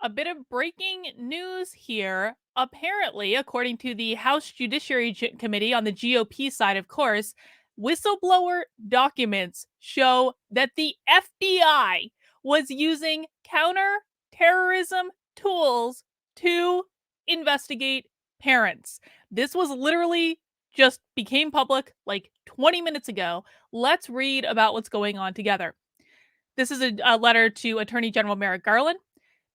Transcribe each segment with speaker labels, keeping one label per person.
Speaker 1: A bit of breaking news here. Apparently, according to the House Judiciary Committee on the GOP side, of course, whistleblower documents show that the FBI was using counterterrorism tools to investigate parents. This was literally just became public like 20 minutes ago. Let's read about what's going on together. This is a letter to Attorney General Merrick Garland.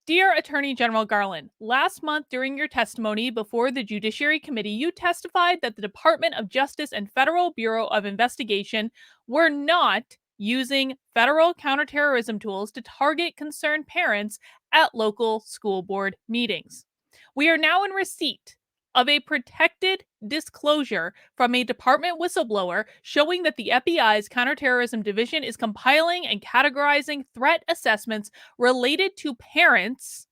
Speaker 1: Dear Attorney General Garland, last month during your testimony before the Judiciary Committee, you testified that the Department of Justice and Federal Bureau of Investigation were not using federal counterterrorism tools to target concerned parents at local school board meetings. We are now in receipt of a protected disclosure from a department whistleblower showing that the FBI's Counterterrorism Division is compiling and categorizing threat assessments related to parents,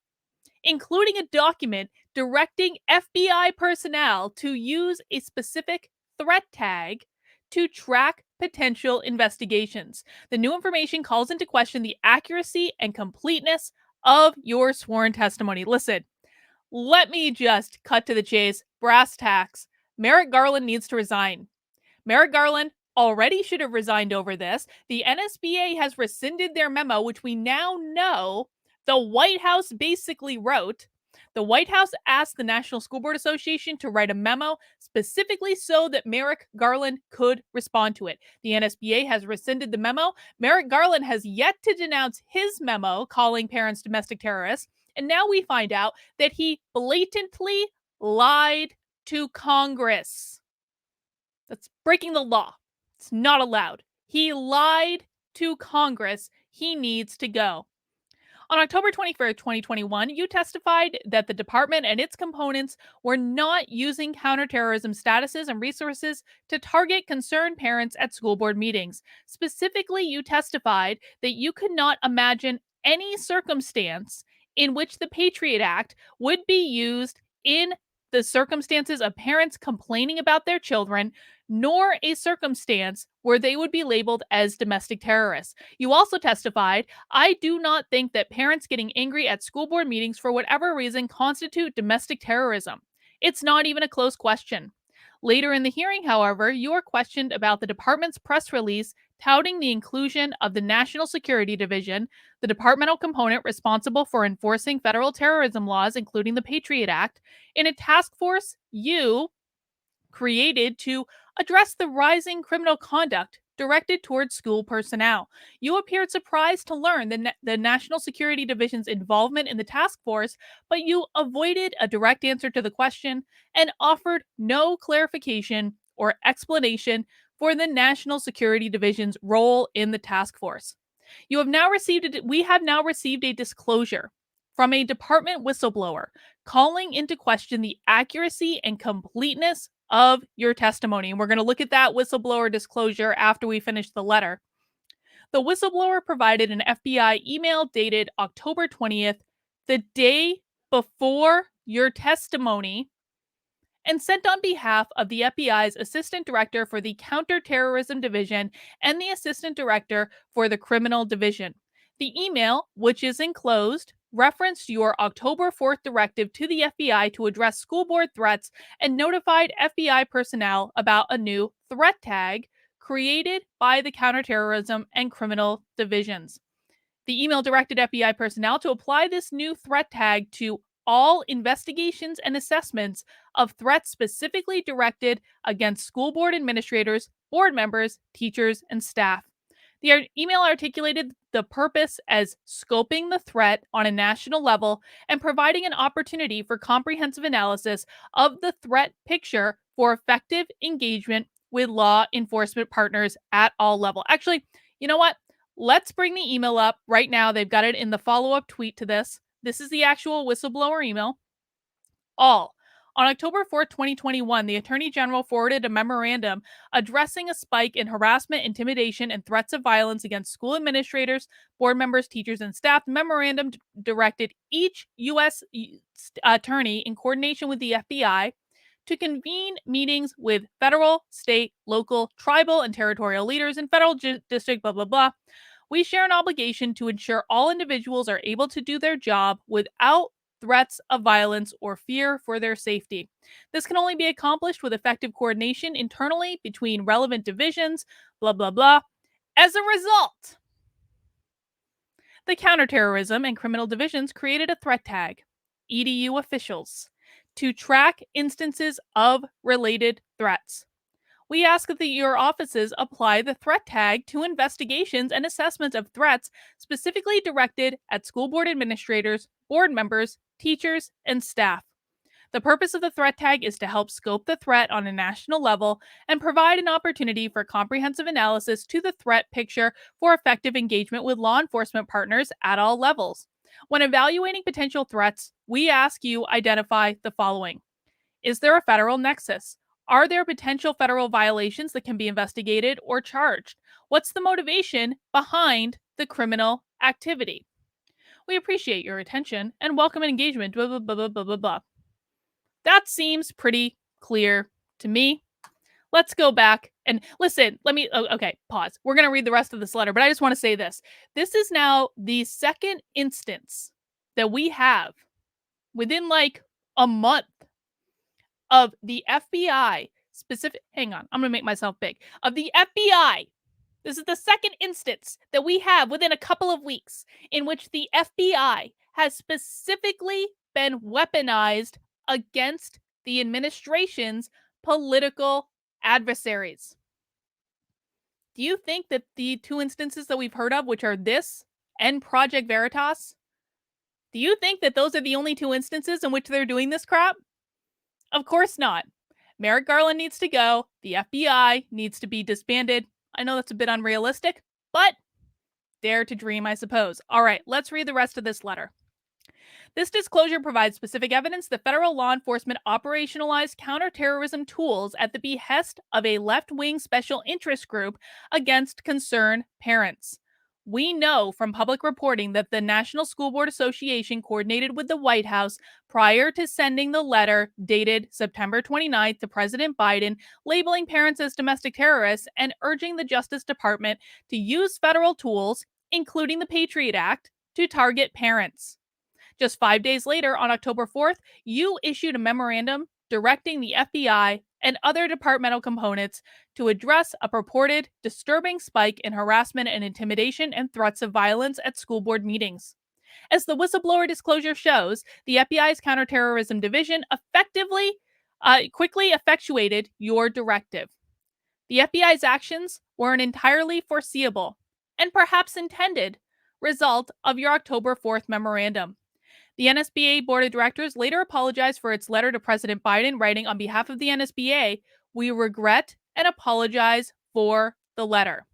Speaker 1: including a document directing FBI personnel to use a specific threat tag to track potential investigations. The new information calls into question the accuracy and completeness of your sworn testimony. Listen, let me just cut to the chase. Brass tacks. Merrick Garland needs to resign. Merrick Garland already should have resigned over this. The NSBA has rescinded their memo, which we now know the White House basically wrote. The White House asked the National School Board Association to write a memo specifically so that Merrick Garland could respond to it. The NSBA has rescinded the memo. Merrick Garland has yet to denounce his memo calling parents domestic terrorists. And now we find out that he blatantly lied to Congress. That's breaking the law. It's not allowed. He lied to Congress. He needs to go. On October 21st, 2021, you testified that the department and its components were not using counterterrorism statuses and resources to target concerned parents at school board meetings. Specifically, you testified that you could not imagine any circumstance in which the Patriot Act would be used in the circumstances of parents complaining about their children, nor a circumstance where they would be labeled as domestic terrorists. You also testified, I do not think that parents getting angry at school board meetings for whatever reason constitute domestic terrorism. It's not even a close question. Later in the hearing, however, you are questioned about the department's press release touting the inclusion of the National Security Division, the departmental component responsible for enforcing federal terrorism laws, including the Patriot Act, in a task force you created to address the rising criminal conduct directed towards school personnel. You appeared surprised to learn the National Security Division's involvement in the task force, but you avoided a direct answer to the question and offered no clarification or explanation for the National Security Division's role in the task force. We have now received a disclosure from a department whistleblower calling into question the accuracy and completeness of your testimony. And we're going to look at that whistleblower disclosure after we finish the letter. The whistleblower provided an FBI email dated October 20th, the day before your testimony, and sent on behalf of the FBI's Assistant Director for the Counterterrorism Division and the Assistant Director for the Criminal Division. The email, which is enclosed, referenced your October 4th directive to the FBI to address school board threats and notified FBI personnel about a new threat tag created by the Counterterrorism and Criminal Divisions. The email directed FBI personnel to apply this new threat tag to all investigations and assessments of threats specifically directed against school board administrators, board members, teachers, and staff. The email articulated the purpose as scoping the threat on a national level and providing an opportunity for comprehensive analysis of the threat picture for effective engagement with law enforcement partners at all levels. Actually, you know what? Let's bring the email up right now. They've got it in the follow-up tweet to this. This is the actual whistleblower email. All. On October 4th, 2021, the Attorney General forwarded a memorandum addressing a spike in harassment, intimidation, and threats of violence against school administrators, board members, teachers, and staff. The memorandum directed each U.S. attorney in coordination with the FBI to convene meetings with federal, state, local, tribal, and territorial leaders and federal district, blah, blah, blah, We share an obligation to ensure all individuals are able to do their job without threats of violence or fear for their safety. This can only be accomplished with effective coordination internally between relevant divisions, blah, blah, blah. As a result, the Counterterrorism and Criminal Divisions created a threat tag, EDU officials, to track instances of related threats. We ask that your offices apply the threat tag to investigations and assessments of threats specifically directed at school board administrators, board members, teachers, and staff. The purpose of the threat tag is to help scope the threat on a national level and provide an opportunity for comprehensive analysis to the threat picture for effective engagement with law enforcement partners at all levels. When evaluating potential threats, we ask you identify the following. Is there a federal nexus? Are there potential federal violations that can be investigated or charged? What's the motivation behind the criminal activity? We appreciate your attention and welcome engagement. Blah, blah, blah, blah, blah, blah. That seems pretty clear to me. Let's go back and listen. Okay, pause. We're going to read the rest of this letter, but I just want to say this. This is now the second instance that we have within like a month of the FBI hang on, I'm going to make myself big, of the FBI. This is the second instance that we have within a couple of weeks in which the FBI has specifically been weaponized against the administration's political adversaries. Do you think that the two instances that we've heard of, which are this and Project Veritas, do you think that those are the only two instances in which they're doing this crap? Of course not. Merrick Garland needs to go. The FBI needs to be disbanded. I know that's a bit unrealistic, but dare to dream, I suppose. All right, let's read the rest of this letter. This disclosure provides specific evidence that federal law enforcement operationalized counterterrorism tools at the behest of a left-wing special interest group against concerned parents. We know from public reporting that the National School Board Association coordinated with the White House prior to sending the letter dated September 29th to President Biden, labeling parents as domestic terrorists and urging the Justice Department to use federal tools, including the Patriot Act, to target parents. Just 5 days later, on October 4th, you issued a memorandum directing the FBI and other departmental components to address a purported disturbing spike in harassment and intimidation and threats of violence at school board meetings. As the whistleblower disclosure shows, the FBI's Counterterrorism Division quickly effectuated your directive. The FBI's actions were an entirely foreseeable and perhaps intended result of your October 4th memorandum. The NSBA Board of Directors later apologized for its letter to President Biden, writing, "On behalf of the NSBA, we regret and apologize for the letter."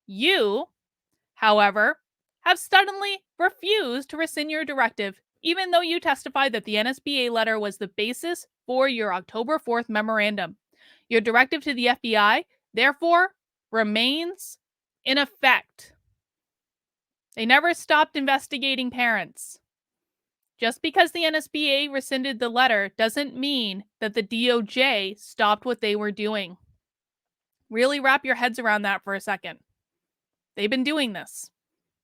Speaker 1: You, however, have suddenly refused to rescind your directive, even though you testified that the NSBA letter was the basis for your October 4th memorandum. Your directive to the FBI, therefore, remains in effect. They never stopped investigating parents. Just because the NSBA rescinded the letter doesn't mean that the DOJ stopped what they were doing. Really wrap your heads around that for a second. They've been doing this.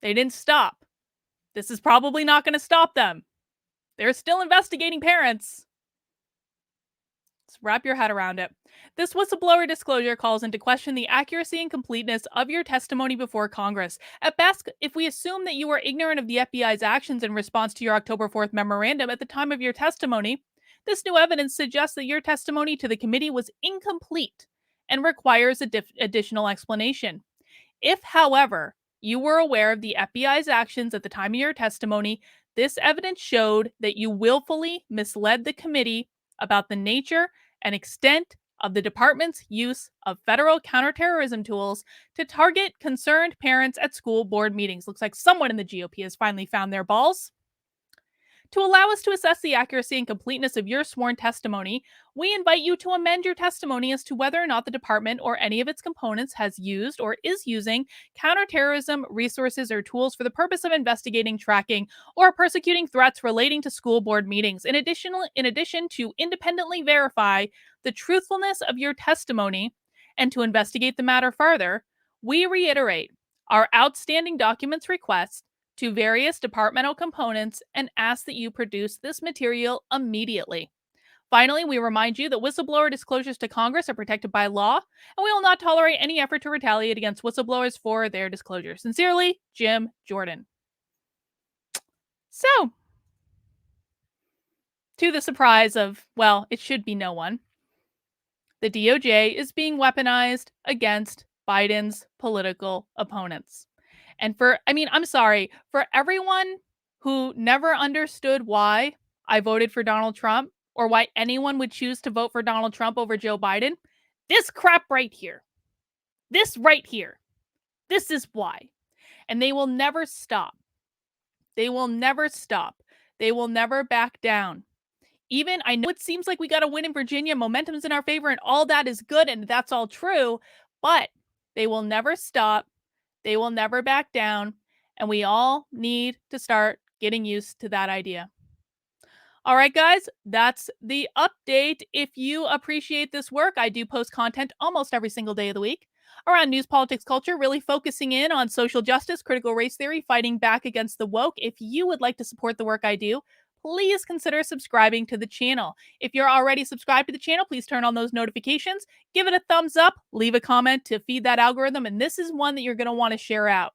Speaker 1: They didn't stop. This is probably not going to stop them. They're still investigating parents. Let's wrap your head around it. This whistleblower disclosure calls into question the accuracy and completeness of your testimony before Congress. At best, if we assume that you were ignorant of the FBI's actions in response to your October 4th memorandum at the time of your testimony, this new evidence suggests that your testimony to the committee was incomplete and requires additional explanation. If, however, you were aware of the FBI's actions at the time of your testimony, this evidence showed that you willfully misled the committee about the nature and extent of the department's use of federal counterterrorism tools to target concerned parents at school board meetings. Looks like someone in the GOP has finally found their balls. To allow us to assess the accuracy and completeness of your sworn testimony, we invite you to amend your testimony as to whether or not the department or any of its components has used or is using counterterrorism resources or tools for the purpose of investigating, tracking, or persecuting threats relating to school board meetings. In addition to independently verify the truthfulness of your testimony and to investigate the matter further, we reiterate our outstanding documents request to various departmental components and ask that you produce this material immediately. Finally, we remind you that whistleblower disclosures to Congress are protected by law, and we will not tolerate any effort to retaliate against whistleblowers for their disclosure. Sincerely, Jim Jordan. So, to the surprise of, well, it should be no one, the DOJ is being weaponized against Biden's political opponents. And I'm sorry, for everyone who never understood why I voted for Donald Trump or why anyone would choose to vote for Donald Trump over Joe Biden, this crap right here, this right here, this is why. And they will never stop. They will never stop. They will never back down. Even I know it seems like we got to win in Virginia, momentum's in our favor, and all that is good, and that's all true, but they will never stop. They will never back down, and we all need to start getting used to that idea. All right, guys, that's the update. If you appreciate this work, I do post content almost every single day of the week around news, politics, culture, really focusing in on social justice, critical race theory, fighting back against the woke. If you would like to support the work I do, please consider subscribing to the channel. If you're already subscribed to the channel, please turn on those notifications, give it a thumbs up, leave a comment to feed that algorithm, and this is one that you're going to want to share out.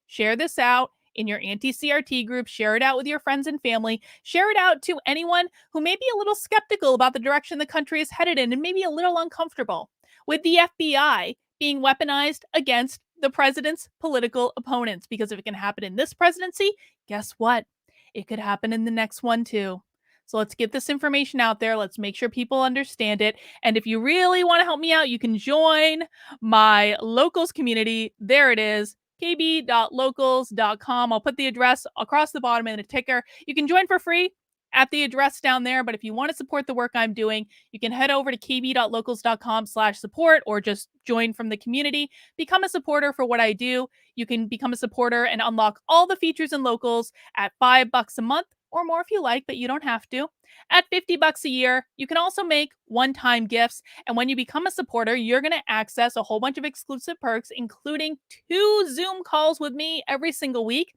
Speaker 1: Share this out in your anti-CRT group, share it out with your friends and family, share it out to anyone who may be a little skeptical about the direction the country is headed in and maybe a little uncomfortable with the FBI being weaponized against the president's political opponents. Because if it can happen in this presidency, guess what? It could happen in the next one too. So let's get this information out there. Let's make sure people understand it. And if you really want to help me out, you can join my locals community. There it is, kb.locals.com. I'll put the address across the bottom in the ticker. You can join for free at the address down there. But if you want to support the work I'm doing, you can head over to kb.locals.com/support or just join from the community. Become a supporter for what I do. You can become a supporter and unlock all the features in Locals at $5 a month or more if you like, but you don't have to. At $50 a year, you can also make one-time gifts. And when you become a supporter, you're going to access a whole bunch of exclusive perks, including 2 Zoom calls with me every single week.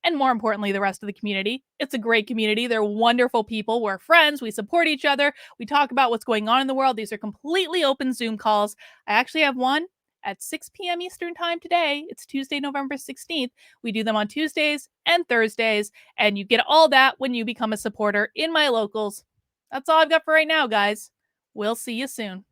Speaker 1: And more importantly, the rest of the community. It's a great community. They're wonderful people. We're friends. We support each other. We talk about what's going on in the world. These are completely open Zoom calls. I actually have one at 6 p.m. Eastern time today. It's Tuesday, November 16th. We do them on Tuesdays and Thursdays, and you get all that when you become a supporter in my Locals. That's all I've got for right now, guys. We'll see you soon.